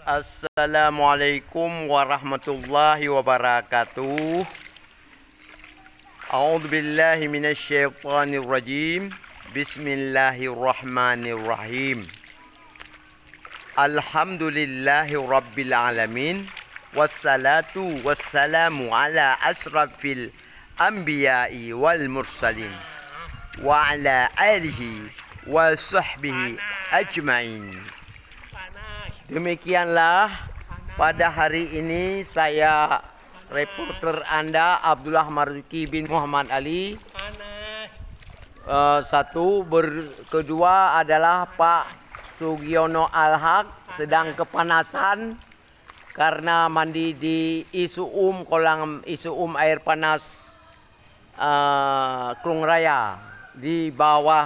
Assalamualaikum warahmatullahi wabarakatuh. A'udzu billahi minasyaitonir rajim. Bismillahirrahmanirrahim. Alhamdulillahi rabbil alamin. Wassalatu wassalamu ala asrafil anbiya'i wal mursalin wa ala alihi wa sahbihi ajmain. Demikianlah pada hari ini saya reporter Anda Abdullah Marzuki bin Muhammad Ali. Kedua adalah Pak Sugiono Al-Haq sedang kepanasan karena mandi di kolam Isuum air panas Klung Raya di bawah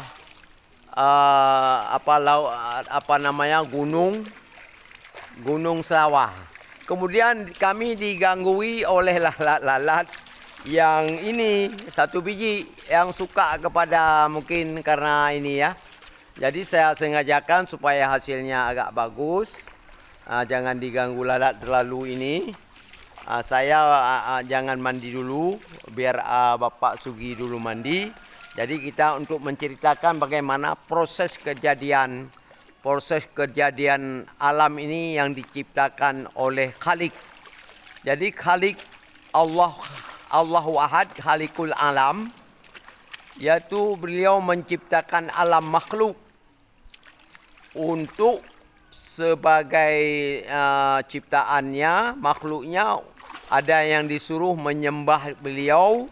Gunung Sawah. Kemudian kami diganggui oleh lalat-lalat yang ini satu biji yang suka kepada mungkin karena ini ya. Jadi saya sengajakan supaya hasilnya agak bagus. Jangan diganggu lalat terlalu ini. Saya jangan mandi dulu biar Bapak Sugi dulu mandi. Jadi kita untuk menceritakan bagaimana proses kejadian alam ini yang diciptakan oleh Khalik. Jadi Khalik Allahu Ahad, Khalikul Alam, yaitu beliau menciptakan alam makhluk untuk sebagai ciptaannya, makhluknya ada yang disuruh menyembah beliau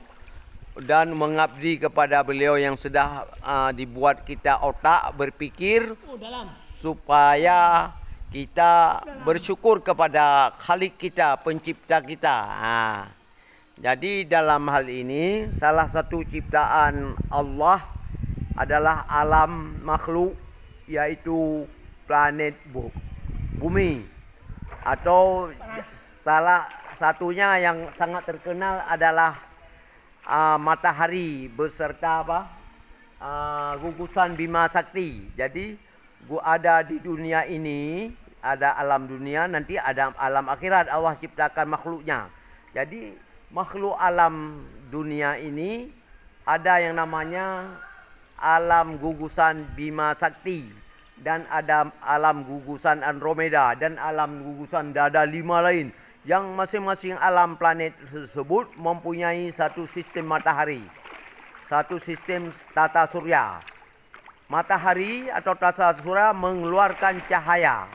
dan mengabdi kepada beliau yang sudah dibuat kita otak berpikir supaya kita bersyukur kepada Khalik kita, pencipta kita. Jadi dalam hal ini salah satu ciptaan Allah adalah alam makhluk, yaitu planet bumi. Atau salah satunya yang sangat terkenal adalah matahari beserta gugusan Bima Sakti. Jadi ada di dunia ini, ada alam dunia, nanti ada alam akhirat. Allah ciptakan makhluknya. Jadi makhluk alam dunia ini ada yang namanya alam gugusan Bima Sakti, dan ada alam gugusan Andromeda, dan alam gugusan Dada 5 lain, yang masing-masing alam planet tersebut mempunyai satu sistem matahari, satu sistem tata surya. Matahari atau tata surya mengeluarkan cahaya.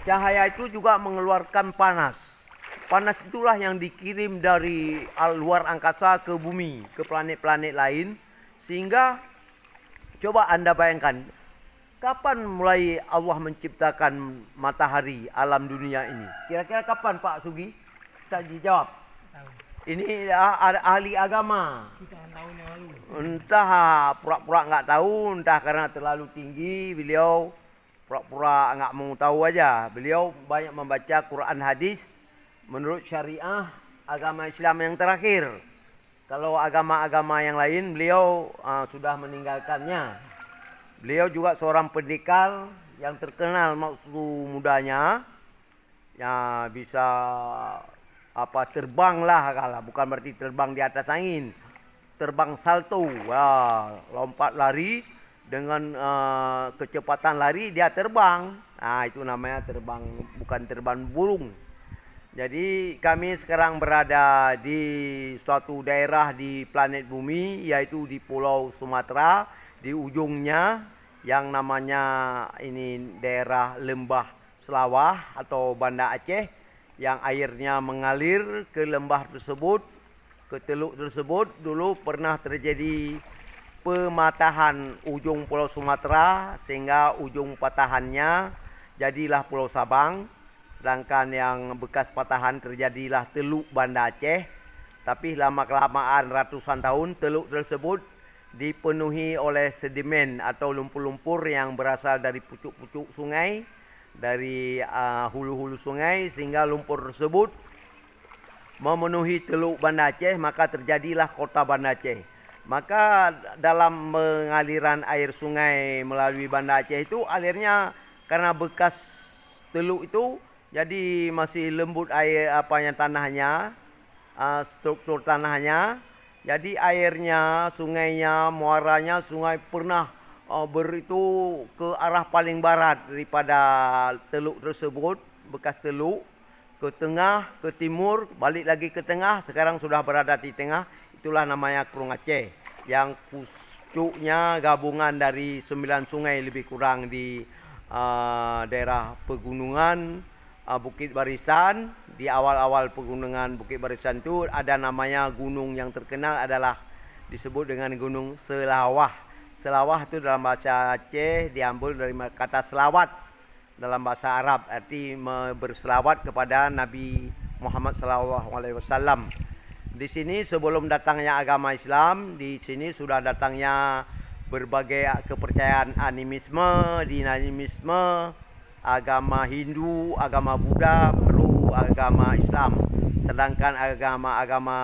Cahaya itu juga mengeluarkan panas. Panas itulah yang dikirim dari luar angkasa ke bumi, ke planet-planet lain. Sehingga coba Anda bayangkan, kapan mulai Allah menciptakan matahari alam dunia ini? Kira-kira kapan Pak Sugi? Bisa dijawab. Ini ahli agama. Entah pura-pura nggak tahu, entah karena terlalu tinggi beliau pura-pura nggak mau tahu aja. Beliau banyak membaca Quran hadis menurut syariah agama Islam yang terakhir. Kalau agama-agama yang lain beliau sudah meninggalkannya. Beliau juga seorang pendekar yang terkenal waktu mudanya, ya bisa terbang lah, kalau bukan berarti terbang di atas angin, terbang salto, lompat lari dengan kecepatan lari dia terbang. Itu namanya terbang, bukan terbang burung. Jadi kami sekarang berada di suatu daerah di planet bumi, yaitu di Pulau Sumatera, di ujungnya yang namanya ini daerah Lembah Selawah atau Banda Aceh, yang airnya mengalir ke lembah tersebut, ke teluk tersebut. Dulu pernah terjadi pematahan ujung Pulau Sumatera sehingga ujung patahannya jadilah Pulau Sabang. Sedangkan yang bekas patahan terjadilah teluk Banda Aceh. Tapi lama-kelamaan ratusan tahun teluk tersebut dipenuhi oleh sedimen atau lumpur-lumpur yang berasal dari pucuk-pucuk sungai, dari hulu-hulu sungai, sehingga lumpur tersebut memenuhi teluk Banda Aceh, maka terjadilah kota Banda Aceh. Maka dalam pengaliran air sungai melalui Banda Aceh itu alirnya karena bekas teluk itu Jadi masih lembut air tanahnya, struktur tanahnya. Jadi airnya, sungainya, muaranya, sungai pernah beritu ke arah paling barat daripada teluk tersebut, bekas teluk, ke tengah, ke timur, balik lagi ke tengah, sekarang sudah berada di tengah. Itulah namanya Krung Aceh, yang pucuknya gabungan dari 9 sungai lebih kurang di daerah pegunungan Bukit Barisan. Di awal-awal pegunungan Bukit Barisan itu ada namanya gunung yang terkenal adalah disebut dengan Gunung Selawah. Selawah itu dalam bahasa Aceh diambil dari kata selawat dalam bahasa Arab, arti berselawat kepada Nabi Muhammad SAW. Di sini sebelum datangnya agama Islam, di sini sudah datangnya berbagai kepercayaan animisme, dinamisme, agama Hindu, agama Buddha, baru agama Islam. Sedangkan agama-agama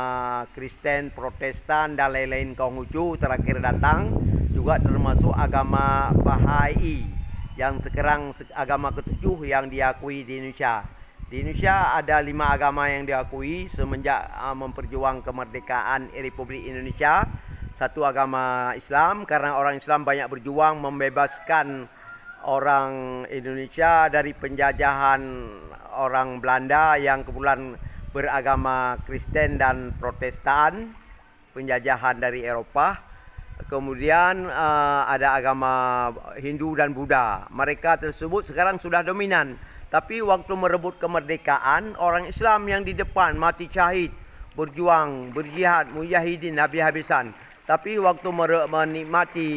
Kristen, Protestan dan lain-lain Konghucu terakhir datang, juga termasuk agama Bahai yang sekarang agama ketujuh yang diakui di Indonesia. Di Indonesia ada 5 agama yang diakui semenjak memperjuang kemerdekaan Republik Indonesia. Satu agama Islam, karena orang Islam banyak berjuang membebaskan orang Indonesia dari penjajahan orang Belanda yang kebetulan beragama Kristen dan Protestan, penjajahan dari Eropa. Kemudian ada agama Hindu dan Buddha. Mereka tersebut sekarang sudah dominan. Tapi waktu merebut kemerdekaan, orang Islam yang di depan mati syahid, berjuang, berjihad, mujahidin habis-habisan. Tapi waktu menikmati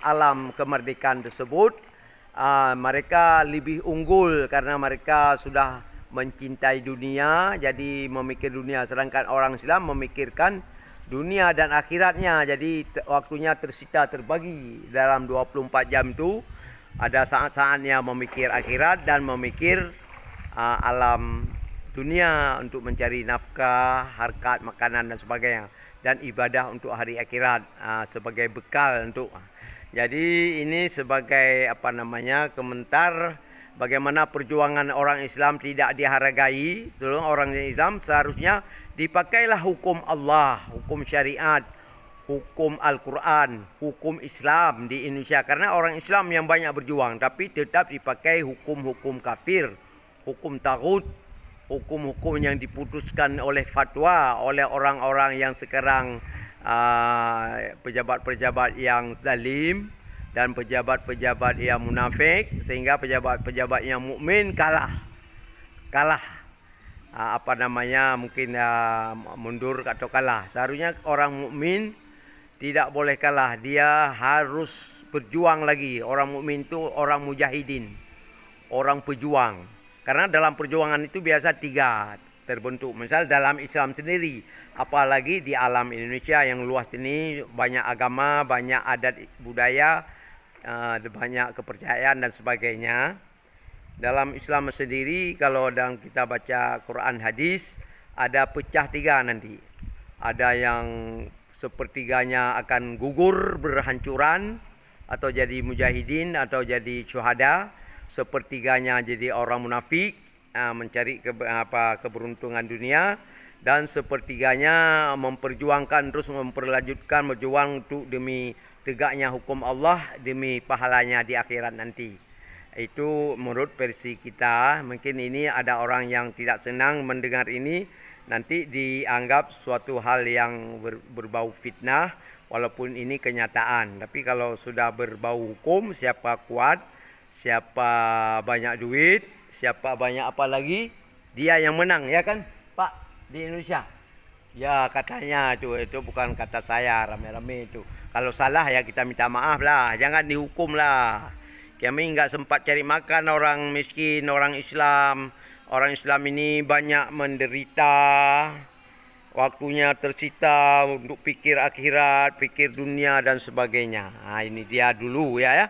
alam kemerdekaan tersebut, mereka lebih unggul karena mereka sudah mencintai dunia, jadi memikir dunia. Sedangkan orang Islam memikirkan dunia dan akhiratnya. Jadi waktunya tersita terbagi dalam 24 jam itu. Ada saat-saatnya memikir akhirat dan memikir alam dunia untuk mencari nafkah, harkat, makanan dan sebagainya. Dan ibadah untuk hari akhirat sebagai bekal untuk. Jadi ini sebagai komentar bagaimana perjuangan orang Islam tidak dihargai. Seluruh orang Islam seharusnya dipakailah hukum Allah, hukum syariat, hukum Al-Quran, hukum Islam di Indonesia. Karena orang Islam yang banyak berjuang, tapi tetap dipakai hukum-hukum kafir, hukum taghut, hukum-hukum yang diputuskan oleh fatwa oleh orang-orang yang sekarang pejabat-pejabat yang zalim dan pejabat-pejabat yang munafik, sehingga pejabat-pejabat yang mukmin kalah mungkin mundur atau kalah. Seharusnya orang mukmin tidak boleh kalah, dia harus berjuang lagi. Orang mukmin itu orang mujahidin, orang pejuang. Karena dalam perjuangan itu biasa 3 terbentuk. Misal dalam Islam sendiri, apalagi di alam Indonesia yang luas ini, banyak agama, banyak adat budaya, banyak kepercayaan dan sebagainya. Dalam Islam sendiri, kalau dalam kita baca Quran hadis, ada pecah 3 nanti. Ada yang sepertiganya akan gugur berhancuran atau jadi mujahidin atau jadi syuhada, sepertiganya jadi orang munafik mencari keberuntungan dunia, dan sepertiganya memperjuangkan terus memperlanjutkan berjuang untuk demi tegaknya hukum Allah, demi pahalanya di akhirat nanti. Itu menurut versi kita. Mungkin ini ada orang yang tidak senang mendengar ini, nanti dianggap suatu hal yang berbau fitnah, walaupun ini kenyataan. Tapi kalau sudah berbau hukum, siapa kuat, siapa banyak duit, siapa banyak apa lagi, dia yang menang, ya kan Pak, di Indonesia. Ya katanya itu bukan kata saya rame-rame itu. Kalau salah ya kita minta maaf lah, jangan dihukum lah. Kami enggak sempat cari makan, orang miskin, orang Islam. Orang Islam ini banyak menderita, waktunya tersita untuk pikir akhirat, pikir dunia dan sebagainya. Ini dia dulu ya.